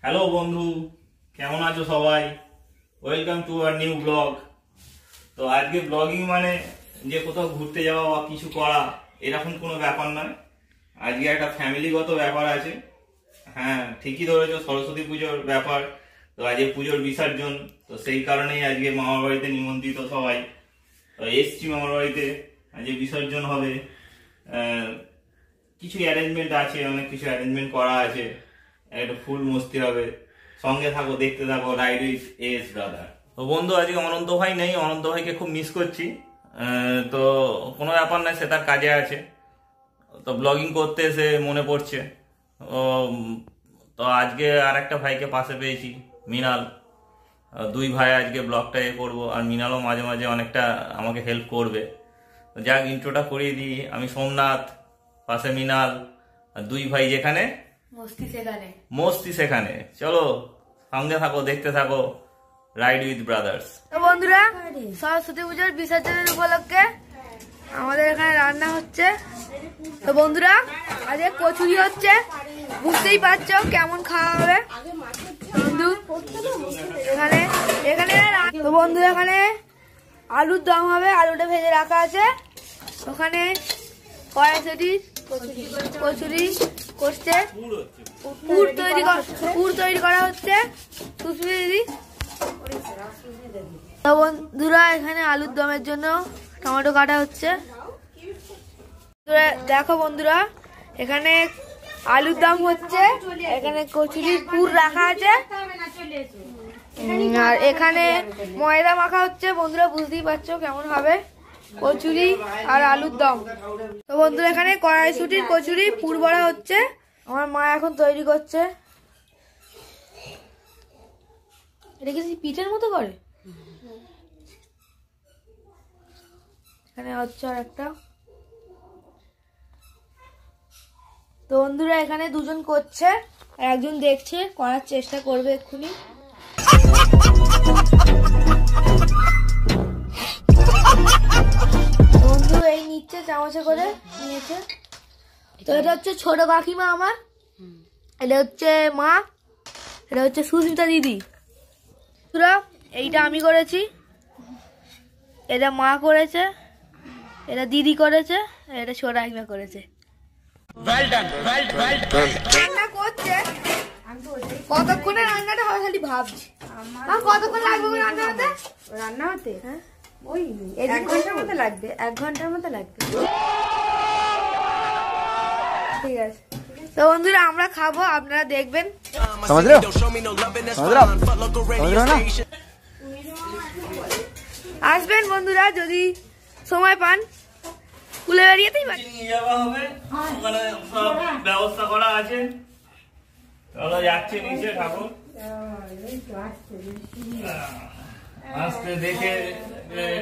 Hello বন্ধু, কেমন আছো সবাই? Welcome to our new blog. তো আজকে ব্লগিং মানে যে কোথাও ঘুরতে যাওয়া বা কিছু করা এরকম কোনো ব্যাপার নয়। আজকে একটা ফ্যামিলিগত ব্যাপার আছে। হ্যাঁ, ঠিকই ধরেছো, সরস্বতী পুজোর ব্যাপার। তো আজকে পুজোর বিসর্জন, তো সেই কারণেই আজকে মামার বাড়িতে নিমন্ত্রিত সবাই। তো এসছি মামার বাড়িতে, আজকে বিসর্জন হবে। কিছু অ্যারেঞ্জমেন্ট আছে, অনেক কিছু অ্যারেঞ্জমেন্ট করা আছে। একটা ফুল মস্তি হবে। সঙ্গে থাকো, দেখতে থাকো রাইড উইথ এস ব্রাদার। তো বন্ধু, আজকে অনন্ত ভাই নেই, অনন্ত ভাইকে খুব মিস করছি। তো কোনো ব্যাপার নাই, সে তার কাজে আছে। তো ব্লগিং করতে এসে মনে পড়ছে। তো আজকে আর একটা ভাইকে পাশে পেয়েছি, মৃণাল। দুই ভাই আজকে ব্লগটা করবো, আর মৃণালও মাঝে মাঝে অনেকটা আমাকে হেল্প করবে। যাক, ইন্ট্রোটা করিয়ে দিই। আমি সোমনাথ, পাশে মৃণাল, আর দুই ভাই যেখানে মস্তি সেখানে। চলো সঙ্গে থাকো, দেখতে থাকো রাইড উইথ ব্রাদার্স। তো বন্ধুরা, সরস্বতী পুজোর বিসর্জনের উপলক্ষে আমাদের এখানে রান্না হচ্ছে। তো বন্ধুরা, আজকে কচুরি হচ্ছে, বুঝতেই পারছো কেমন খাওয়া হবে। বন্ধু এখানে এখানে তো বন্ধু এখানে আলুর দম হবে, আলুটা ভেজে রাখা আছে। ওখানে কড়াইশুঁটি কচুরি করছে, পুর তৈরি করা হচ্ছে। সুস্মিতা দিদি। তো বন্ধুরা, এখানে আলুর দমের জন্য টমেটো কাটা হচ্ছে। দেখো বন্ধুরা, এখানে আলুর দম হচ্ছে, এখানে কচুরির পুর রাখা আছে, আর এখানে ময়দা মাখা হচ্ছে। বন্ধুরা বুঝতেই পারছো কেমন হবে কচুরি আর আলুর দম। তো বন্ধুরা, এখানে কড়াইশুঁটির কচুরি পুর ভরা হচ্ছে। আমার মা এখন তৈরি করছে। এটা কি পিঠের মতো করে? এখানে হচ্ছে আর একটা। তো বন্ধুরা, এখানে দুজন করছে, একজন দেখছে, করার চেষ্টা করবে এক্ষুনি। বন্ধু এই নিচ্ছে, চামচে করে নিয়েছে। তো এটা হচ্ছে ছোট কাকিমা আমার, এটা হচ্ছে মা, এটা হচ্ছে সুস্মিতা দিদি। এইটা আমি করেছি, এটা মা করেছে, এটা দিদি করেছে, এটা ছোট কাকিমা করেছে। রান্না করছে, কতক্ষণে রান্নাটা হবে খালি ভাবছি। কতক্ষণ লাগবে রান্না হতে? হ্যাঁ, ওই 1 ঘন্টার মতো লাগবে, 1 ঘন্টার মতো লাগবে। ঠিক আছে। তো বন্ধুরা, আমরা খাবো, আপনারা দেখবেন। আসবেন বন্ধুরা, যদি সময় পান, স্কুলে বেরিয়েতেই পারেন। নিয়ে যাওয়া হবে, ওখানে সব ব্যবস্থা করা আছে। চলো যাচ্ছে নিচে, ঠাকুর আস্তে দেখে।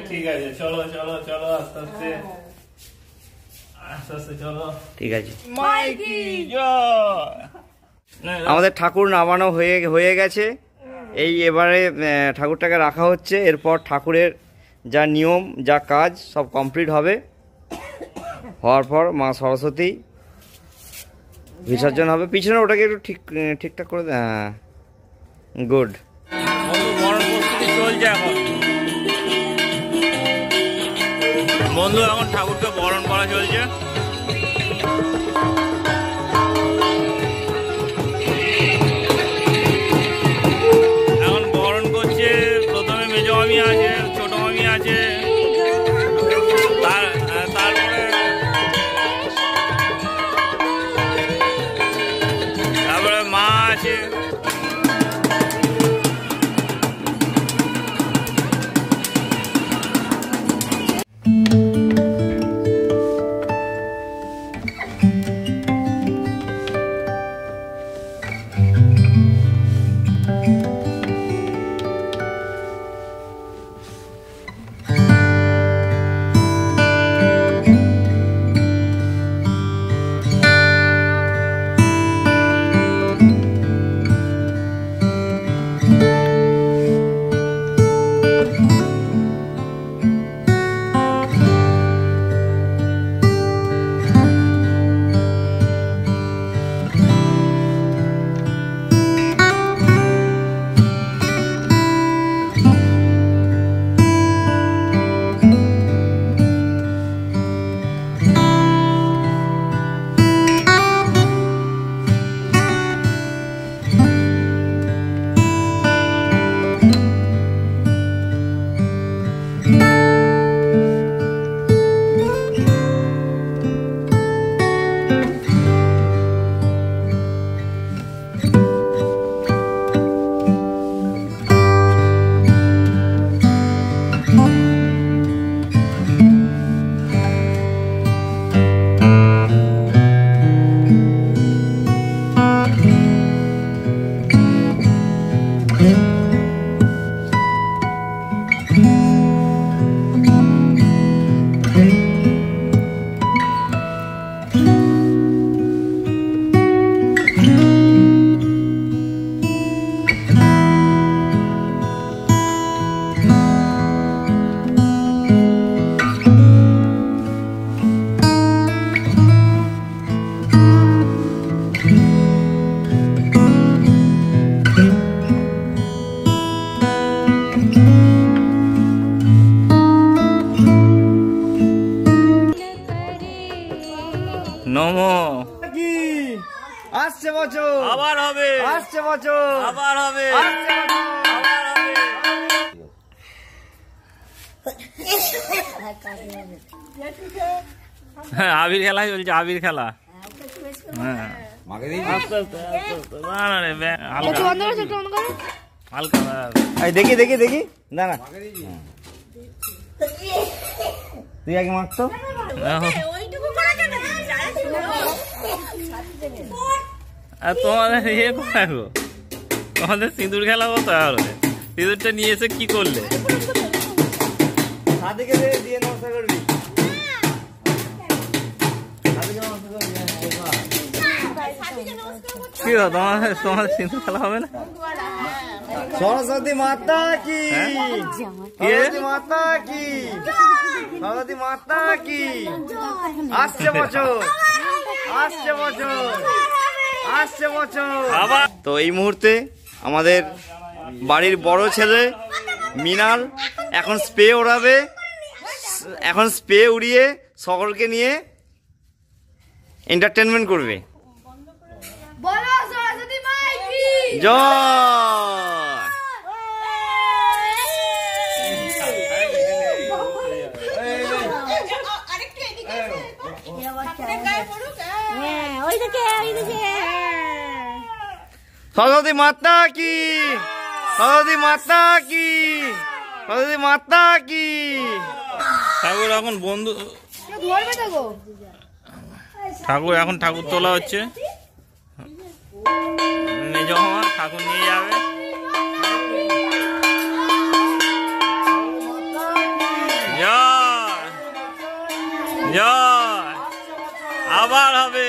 ঠিক আছে, চলো চলো চলো, আস্তে আস্তে আস্তে আস্তে চলো। ঠিক আছে। আমাদের ঠাকুর নামানো হয়ে গেছে। এবারে ঠাকুরটাকে রাখা হচ্ছে। এরপর ঠাকুরের যা নিয়ম, যা কাজ সব কমপ্লিট হবে। হওয়ার পর মা সরস্বতী বিসর্জন হবে। পিছনে ওটাকে একটু ঠিকঠাক করে দে। হ্যাঁ, গুড। বরণ প্রস্তুতি চলছে এখন। বন্ধু, এখন ঠাকুরকে বরণ করা চলছে। এখন বরণ করছে। প্রথমে মেজ মামি আছে, ছোট মামি আছে, তারপরে মা আছে। আসছে বছর, আবার হবে, আসছে বছর, আবার হবে। হ্যাঁ, আবির খেলা চলছে, আবির খেলা। হ্যাঁ, আস্তে আস্তে আস্তে আস্তে। না না রে, হালকা একটু বন্ধ করো, একটু বন্ধ করো। হালকা। এই দেখি দেখি দেখি, না না তুই আগে মারতো। আর তোমাদের ইয়ে কোথায় গো? তোমাদের সিঁদুর খেলা কোথায় হলো? সিঁদুরটা নিয়ে এসে কি করলে? সাদিকে দিয়ে নমস্কার করবি, সাদিকে নমস্কার করবি। কি গো, তোমাদের সিঁদুর খেলা হবে না? সরস্বতী মাতা কি, সরস্বতী মাতা কি, সরস্বতী মাতা কি। আসছে বছর, আসছে বছর, আসছে বছর। আবার তো এই মুহূর্তে আমাদের বাড়ির বড় ছেলে মিনাল এখন স্প্রে ওড়াবে, এখন স্প্রে উড়িয়ে সকলকে নিয়ে এন্টারটেনমেন্ট করবে। বলো সরস্বতী মাই কি জয়। সরস্বতী মাতা কি, সরস্বতী মাতা কি, সরস্বতী মাতা কি। ঠাকুর এখন বন্ধু, ধরবে তো গো। ঠাকুর এখন ঠাকুর তোলা হচ্ছে। মেজ মামা ঠাকুর নিয়ে যাবে। জয় জয়, আবার হবে,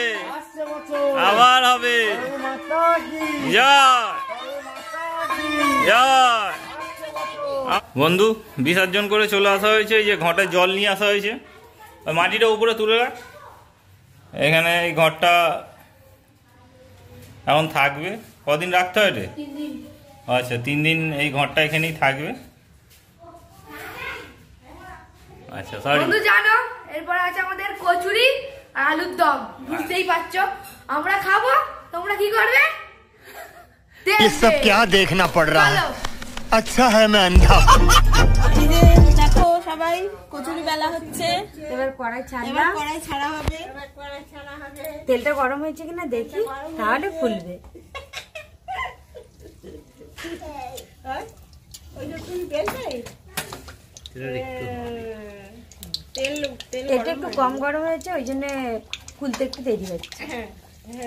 আবার হবে। জয় জয়। বন্ধু বিসর্জন করে চলে আসা হয়েছে, এই যে ঘটে জল নিয়ে আসা হয়েছে। ওই মাটিটা উপরে তুলে রাখ। এখানে এই ঘরটা এখন থাকবে। কদিন রাখতে হয় রে? আচ্ছা, 3 দিন এই ঘরটা এখানেই থাকবে। আচ্ছা সরি। বন্ধু জানো এরপর আছে আমাদের কচুরি আর আলুর দম, বুঝতেই পারছো। আমরা খাবো, তোমরা কি করবে? ये सब क्या देखना पड़ रहा है? अच्छा है मैं अंधा। দেখো সবাই কচুরি বেলা হচ্ছে, এবার কড়াই ছাড়লাম, এবার কড়াই ছাড়া হবে। তেলটা গরম হয়েছে কিনা দেখি, তাহলে ফুলবে। ওইটা তুমি বেলবে, তেল তেল এটা একটু কম গরম হয়েছে, ওই জন্য ফুলতে একটু দেরি হচ্ছে।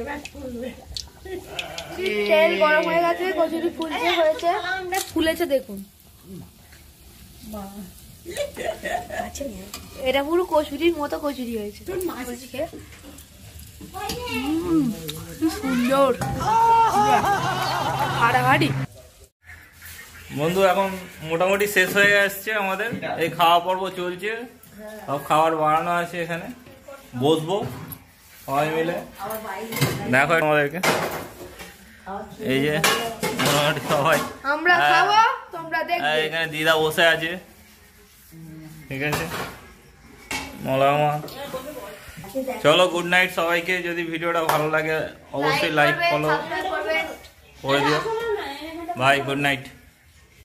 এবার ফুলবে। তেল গরম হয়ে গেছে, কচুরি ফুলছে হয়েছে, ফুলেছে দেখুন। এটা পুরো কচুরির মতো কচুরি হয়েছে। কি সুন্দর হাড়াহাড়ি। বন্ধু এখন মোটামুটি শেষ হয়ে আসছে আমাদের এই খাওয়া পর্ব চলছে। সব খাবার বানানো আছে, এখানে বসবো সবাই মিলে। দেখো আমাদেরকে, এই যে মোটামুটি সবাই আমরা খাবো, তোমরা দেখবে। এখানে দিদা বসে আছে, ঠিক আছে। মলামা, চলো গুড নাইট সবাইকে। যদি ভিডিওটা ভালো লাগে অবশ্যই লাইক ফলো করে দিও। Bye, good night.